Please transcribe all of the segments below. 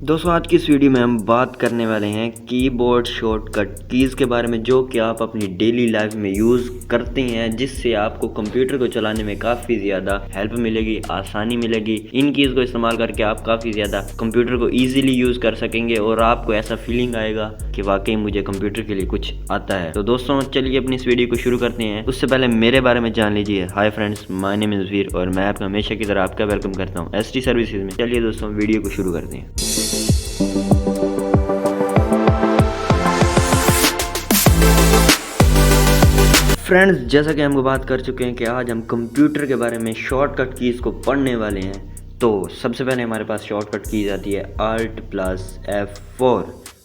दोस्तों आज की इस वीडियो में हम बात करने वाले हैं कीबोर्ड शॉर्टकट कीज़ के बारे में जो कि आप अपनी डेली लाइफ में यूज़ करते हैं, जिससे आपको कंप्यूटर को चलाने में काफ़ी ज़्यादा हेल्प मिलेगी, आसानी मिलेगी। इन कीज़ को इस्तेमाल करके आप काफ़ी ज़्यादा कंप्यूटर को ईजिली यूज़ कर सकेंगे और आपको ऐसा फीलिंग आएगा कि वाकई मुझे कंप्यूटर के लिए कुछ आता है। तो दोस्तों चलिए अपनी इस वीडियो को शुरू करते हैं। उससे पहले मेरे बारे में जान लीजिए। Hi friends, my name is Veer और मैं आपका हमेशा की तरह आपका वेलकम करता हूँ एसटी सर्विसेज में। चलिए दोस्तों वीडियो को शुरू करते हैं। फ्रेंड्स, जैसा कि हम बात कर चुके हैं कि आज हम कंप्यूटर के बारे में शॉर्टकट कीज़ को पढ़ने वाले हैं। तो सबसे पहले हमारे पास शॉर्टकट कीज़ आती है Alt+F4।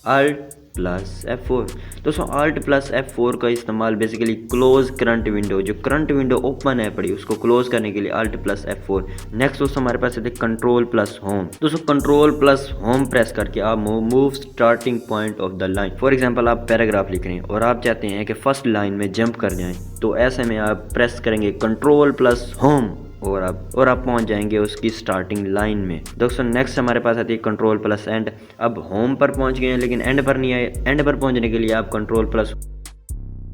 Alt+F4 दोस्तों, Alt+F4 का इस्तेमाल बेसिकली क्लोज करंट विंडो, जो करंट विंडो ओपन है पड़ी, उसको क्लोज करने के लिए Alt+F4। नेक्स्ट दोस्तों हमारे पास है Ctrl+Home। दोस्तों Ctrl+Home प्रेस करके आप move starting point of the line, for example आप पैराग्राफ लिख रहे हैं और आप चाहते हैं कि फर्स्ट लाइन में जंप कर जाएं, तो ऐसे में आप प्रेस करेंगे Ctrl+Home और आप पहुंच जाएंगे उसकी स्टार्टिंग लाइन में। दोस्तों नेक्स्ट हमारे पास आती है Ctrl+End। अब होम पर पहुंच गए हैं लेकिन एंड पर नहीं आए। एंड पर पहुंचने के लिए आप Ctrl+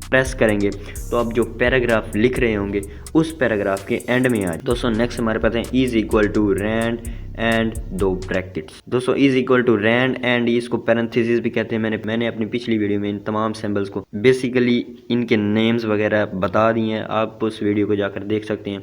प्रेस करेंगे तो आप जो पैराग्राफ लिख रहे होंगे उस पैराग्राफ के एंड में आ। दोस्तों नेक्स्ट हमारे पास है =रैंड एंड दो ब्रैकेट्स। दोस्तों =रैंड एंड, इसको पैरेंथेसिस भी कहते हैं। मैंने अपनी पिछली वीडियो में इन तमाम सिंबल्स को बेसिकली इनके नेम्स वगैरह बता दिए हैं, आप उस वीडियो को जाकर देख सकते हैं।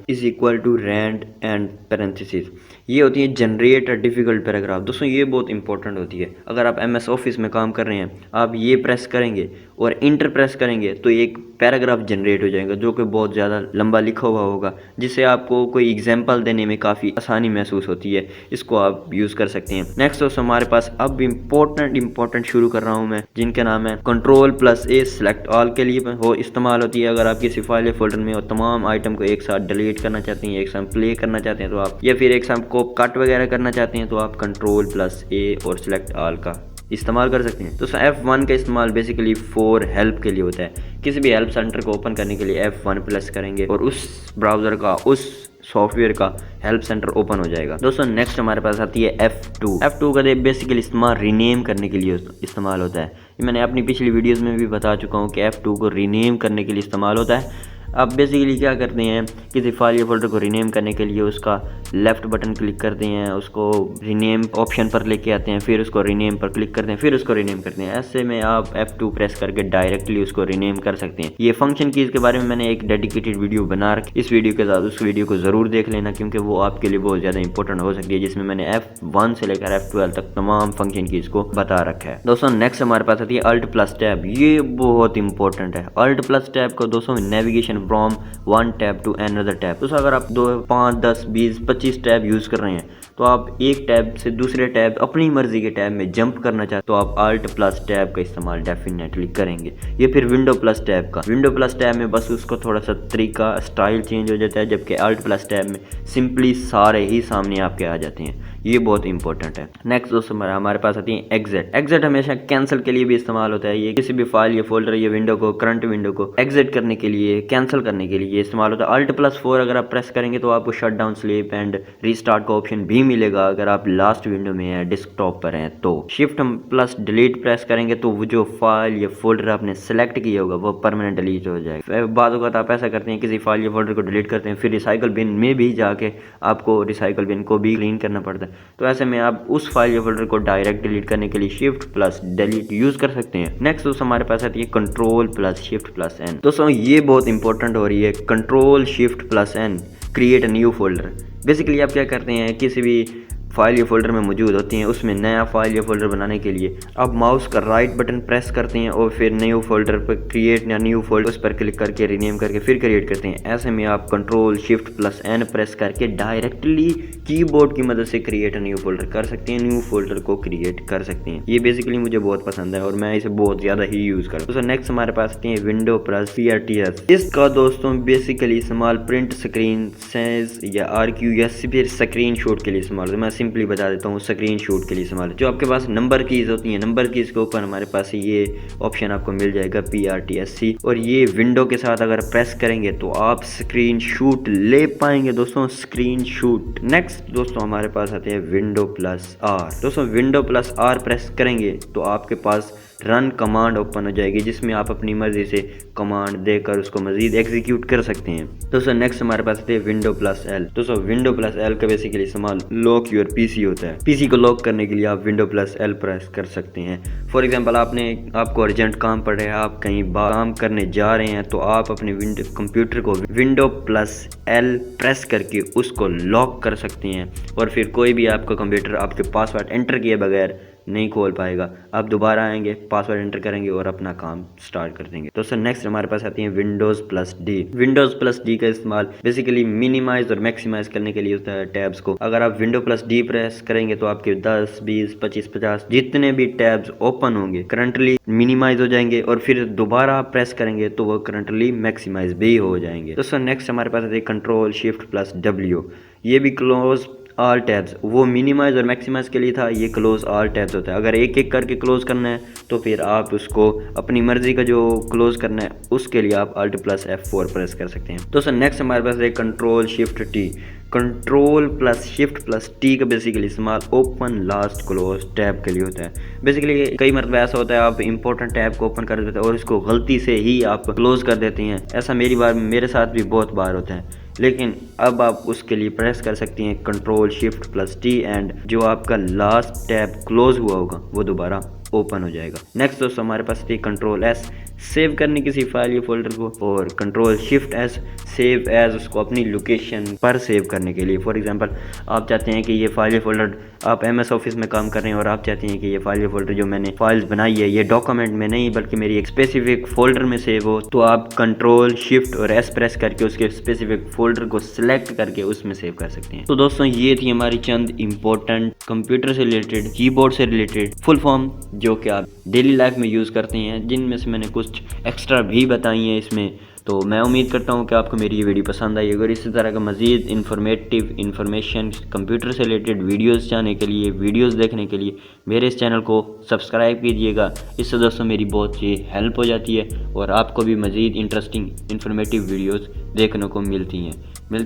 =रैंड एंड पैरेंथेसिस, ये होती है जनरेट अ डिफिकल्ट पैराग्राफ। दोस्तों ये बहुत इंपॉर्टेंट होती है। अगर आप MS ऑफिस में काम कर रहे हैं, आप ये प्रेस करेंगे और इंटर प्रेस करेंगे तो एक पैराग्राफ जनरेट हो जाएगा जो कि बहुत ज़्यादा लंबा लिखा हुआ होगा, जिससे आपको कोई एग्जाम्पल देने में काफ़ी आसानी महसूस होती है। इसको आप यूज़ कर सकते हैं। नेक्स्ट दोस्तों हमारे पास अब इम्पोर्टेंट शुरू कर रहा हूँ मैं, जिनके नाम है Ctrl+A सेलेक्ट ऑल के लिए हो इस्तेमाल होती है। अगर आप किसी फाइल या फोल्डर में और तमाम आइटम को एक साथ डिलीट करना चाहते हैं, एक साथ प्ले करना चाहते हैं तो आप, या फिर एक साथ को कट वगैरह करना चाहते हैं तो आप Ctrl+A और सेलेक्ट ऑल का इस्तेमाल कर सकते हैं। तो F1 का इस्तेमाल बेसिकली फॉर हेल्प के लिए होता है। किसी भी हेल्प सेंटर को ओपन करने के लिए F1 प्रेस करेंगे और उस ब्राउज़र का, उस सॉफ्टवेयर का हेल्प सेंटर ओपन हो जाएगा। दोस्तों नेक्स्ट हमारे पास आती है F2 का बेसिकली इस्तेमाल रीनेम करने के लिए इस्तेमाल होता है। ये मैंने अपनी पिछली वीडियोस में भी बता चुका हूँ कि F2 को रीनेम करने के लिए इस्तेमाल होता है। आप बेसिकली क्या करते हैं, किसी फाइल या फोल्डर को रीनेम करने के लिए उसका लेफ़्ट बटन क्लिक करते हैं, उसको रीनेम ऑप्शन पर लेके आते हैं, फिर उसको रीनेम पर क्लिक करते हैं, फिर उसको रीनेम करते हैं। ऐसे में आप F2 प्रेस करके डायरेक्टली उसको रीनेम कर सकते हैं। ये फंक्शन कीज़ के बारे में मैंने एक डेडिकेटेड वीडियो बना रखी, इस वीडियो के साथ उस वीडियो को ज़रूर देख लेना क्योंकि वो आपके लिए बहुत ज़्यादा इंपॉर्टेंट हो सकती है, जिसमें मैंने F1 से लेकर F12 तक तमाम फंक्शन कीज़ को बता रखा है। दोस्तों नेक्स्ट हमारे पास आती है Alt+Tab। ये बहुत इंपॉर्टेंट है। Alt+Tab को दोस्तों navigation from one tab to another tab. तो अगर आप 2, 5, 10, 20, 25 टैब यूज़ कर रहे हैं तो आप एक टैब से दूसरे टैब, अपनी मर्जी के टैब में जंप करना चाहते तो आप Alt+Tab का इस्तेमाल डेफिनेटली करेंगे। ये फिर Window+Tab में बस उसको थोड़ा सा तरीका, स्टाइल चेंज हो जाता है, जबकि Alt+Tab में सिंपली सारे ही सामने आपके आ जाते हैं। ये बहुत इंपॉर्टेंट है। नेक्स्ट दोस्तों हमारे पास आती है एग्जिट हमेशा कैंसिल के लिए भी इस्तेमाल होता है। ये किसी भी फाइल या फोल्डर या विंडो को, करंट विंडो को एग्जिट करने के लिए, कैंसिल करने के लिए इस्तेमाल होता है। Alt+4 अगर आप प्रेस करेंगे तो आपको shut down, sleep and restart का ऑप्शन भी मिलेगा अगर आप लास्ट विंडो में हैं, डेस्कटॉप पर हैं तो। Shift+Delete प्रेस करेंगे तो वो जो फाइल या फोल्डर आपने सेलेक्ट किया होगा वो परमानेंट डिलीट हो जाएगा। बाद वक्त आप ऐसा करते हैं, किसी फाइल या फोल्डर को डिलीट करते हैं, फिर रिसाइकल बिन में भी जाके आपको रिसाइकल बिन को भी क्लीन करना पड़ता है। तो ऐसे में आप उस फाइल या फोल्डर को डायरेक्ट डिलीट करने के लिए Shift+Delete यूज़ कर सकते हैं। नेक्स्ट दोस्तों हमारे पास आती है Ctrl+Shift+N। दोस्तों ये बहुत इंपॉर्टेंट हो रही है। Ctrl+Shift+N create a new folder. Basically आप क्या करते हैं, किसी भी फाइल या फोल्डर में मौजूद होती हैं, उसमें नया फाइल या फोल्डर बनाने के लिए आप माउस का राइट बटन प्रेस करते हैं और फिर न्यू फोल्डर पर क्रिएट या न्यू फोल्डर उस पर क्लिक करके रीनेम करके फिर क्रिएट करते हैं। ऐसे में आप Ctrl+Shift+N प्रेस करके डायरेक्टली कीबोर्ड की मदद से क्रिएट न्यू फोल्डर कर सकते हैं, न्यू फोल्डर को क्रिएट कर सकते हैं। ये बेसिकली मुझे बहुत पसंद है और मैं इसे बहुत ज़्यादा ही यूज़ करता हूँ। तो नेक्स्ट हमारे पास आती है Window+CRTS। इसका दोस्तों बेसिकली इस्तेमाल प्रिंट स्क्रीन सेज या RQ या फिर स्क्रीन शॉट के लिए इस्तेमाल होता है। मैं सिंपली बता देता हूँ स्क्रीन शॉट के लिए इस्तेमाल। जो आपके पास नंबर कीज़ होती हैं, नंबर कीज़ के ऊपर हमारे पास ये ऑप्शन आपको मिल जाएगा PRTSC, और ये विंडो के साथ अगर प्रेस करेंगे तो आप स्क्रीन शॉट ले पाएंगे दोस्तों, स्क्रीन शॉट। नेक्स्ट दोस्तों हमारे पास आते हैं विंडो प्लस आर। दोस्तों विंडो प्लस आर प्रेस करेंगे तो आपके पास रन कमांड ओपन हो जाएगी, जिसमें आप अपनी मर्जी से कमांड देकर उसको मजीद एग्जीक्यूट कर सकते हैं। दोस्तों नेक्स्ट हमारे पास आते हैं विंडो प्लस एल। दोस्तों विंडो प्लस एल का बेसिकली इस्तेमाल लॉक योर पीसी होता है। पीसी को लॉक करने के लिए आप विंडो प्लस एल प्रेस कर सकते हैं। फॉर एग्जांपल आपको अर्जेंट काम पड़ रहा है, आप कहीं काम करने जा रहे हैं, तो आप अपने कंप्यूटर को विंडो प्लस एल प्रेस करके उसको लॉक कर सकते हैं, और फिर कोई भी आपका कंप्यूटर आपके पासवर्ड एंटर किए बगैर नहीं खोल पाएगा। आप दोबारा आएंगे, पासवर्ड एंटर करेंगे और अपना काम स्टार्ट कर देंगे। दोस्तों नेक्स्ट हमारे पास आती है Windows plus D. Windows plus D का इस्तेमाल बेसिकली मिनिमाइज और मैक्सिमाइज करने के लिए होता है टैब्स को। अगर आप विंडो प्लस डी प्रेस करेंगे तो आपके 10, 20, 25, 50 जितने भी टैब्स ओपन होंगे करंटली मिनिमाइज हो जाएंगे, और फिर दोबारा आप प्रेस करेंगे तो वो करंटली मैक्सिमाइज भी हो जाएंगे। दोस्तों नेक्स्ट हमारे पास आती है कंट्रोल शिफ्ट प्लस W। ये भी क्लोज ऑल टैब्स, वो मिनिमाइज और मैक्सिमाइज के लिए था, ये क्लोज ऑल टैब्स होता है। अगर एक एक करके क्लोज करना है तो फिर आप उसको अपनी मर्जी का जो क्लोज करना है उसके लिए आप Alt प्लस F4 प्रेस कर सकते हैं। दोस्तों नेक्स्ट हमारे पास है control shift T। Control plus shift plus T का बेसिकली इस्तेमाल ओपन लास्ट क्लोज टैब के लिए होता है। बेसिकली कई मरतबा ऐसा होता है आप इंपॉर्टेंट टैब को ओपन कर देते हैं और इसको गलती से ही आप क्लोज कर देते हैं। ऐसा मेरे साथ भी बहुत बार होता है, लेकिन अब आप उसके लिए प्रेस कर सकती हैं control shift plus T, and जो आपका लास्ट टैब क्लोज हुआ होगा वो दोबारा ओपन हो जाएगा। नेक्स्ट दोस्तों हमारे पास थी कंट्रोल एस सेव करने किसी फाइल या फोल्डर को, और control shift S save as उसको अपनी लोकेशन पर सेव करने के लिए। फॉर एग्जांपल आप चाहते हैं कि ये फाइल या फोल्डर, आप MS ऑफिस में काम कर रहे हैं और आप चाहते हैं कि ये फाइल या फोल्डर जो मैंने फाइल्स बनाई है ये डॉक्यूमेंट में नहीं बल्कि मेरी एक स्पेसिफिक फोल्डर में सेव हो, तो आप कंट्रोल शिफ्ट और एस प्रेस करके उसके स्पेसिफिक फोल्डर को सिलेक्ट करके उसमें सेव कर सकते हैं। तो दोस्तों ये थी हमारी चंद इंपॉर्टेंट कंप्यूटर से रिलेटेड, कीबोर्ड से रिलेटेड फुल फॉर्म जो कि आप डेली लाइफ में यूज़ करते हैं, जिनमें से मैंने कुछ एक्स्ट्रा भी बताई हैं इसमें। तो मैं उम्मीद करता हूं कि आपको मेरी ये वीडियो पसंद आई। अगर इसी तरह का मज़ीद इन्फॉर्मेशन कंप्यूटर से रिलेटेड वीडियोस चाहने के लिए, वीडियोस देखने के लिए मेरे इस चैनल को सब्सक्राइब कीजिएगा। इससे दोस्तों मेरी बहुत ही हेल्प हो जाती है और आपको भी मज़ीद इंटरेस्टिंग इन्फॉर्मेटिव वीडियोस देखने को मिलती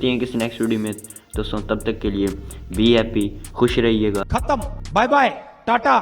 हैं किसी नेक्स्ट वीडियो में। दोस्तों तब तक के लिए बी हैप्पी, खुश रहिएगा। खत्म, बाय बाय, टाटा।